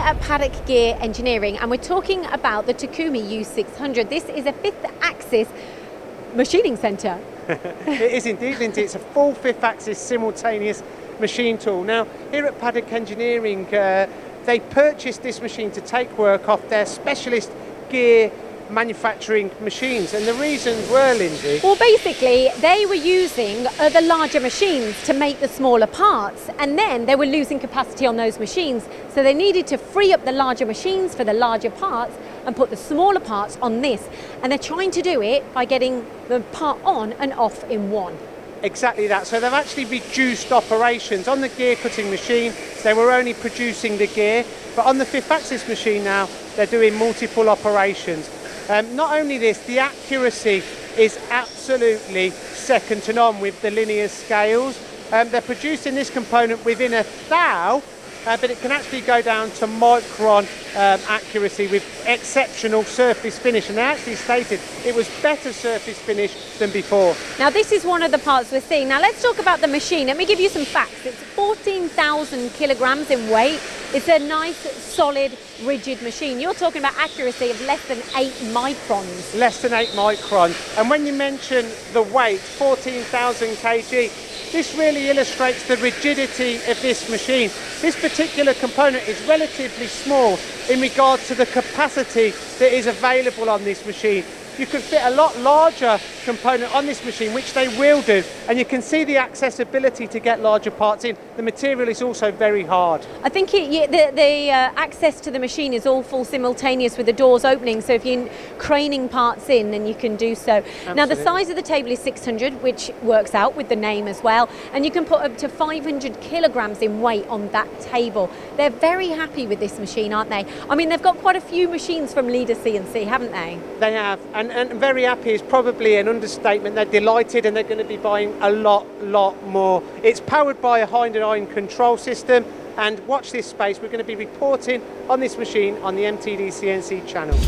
at Paddock Gear Engineering and we're talking about the Takumi U600. This is a fifth axis machining centre. It is indeed, Lyndsey. It's a full fifth axis simultaneous machine tool. Now, here at Paddock Engineering, they purchased this machine to take work off their specialist gear manufacturing machines, and the reasons were, Lyndsey? Well, basically they were using the larger machines to make the smaller parts, and then they were losing capacity on those machines, so they needed to free up the larger machines for the larger parts and put the smaller parts on this, and they're trying to do it by getting the part on and off in one. Exactly that. So they've actually reduced operations. On the gear cutting machine, they were only producing the gear, but on the fifth axis machine now, they're doing multiple operations. Not only this, the accuracy is absolutely second to none with the linear scales. They're producing this component within a thou, but it can actually go down to micron accuracy with exceptional surface finish, and they actually stated it was better surface finish than before. Now this is one of the parts we're seeing. Now let's talk about the machine. Let me give you some facts. It's 14,000 kilograms in weight. It's a nice, solid, rigid machine. You're talking about accuracy of less than 8 microns. Less than 8 microns. And when you mention the weight, 14,000 kg, this really illustrates the rigidity of this machine. This particular component is relatively small in regards to the capacity that is available on this machine. You could fit a lot larger component on this machine, which they will do, and you can see the accessibility to get larger parts in. The material is also very hard. I think the access to the machine is all full simultaneous with the doors opening, so if you're craning parts in, then you can do so. Absolutely. Now the size of the table is 600, which works out with the name as well, and you can put up to 500 kilograms in weight on that table. They're very happy with this machine, aren't they? I mean, they've got quite a few machines from Leader CNC, haven't they? They have, and very happy is probably an understatement. They're delighted, and they're going to be buying a lot more. It's powered by a hind-iron control system, and watch this space. We're going to be reporting on this machine on the MTD CNC channel.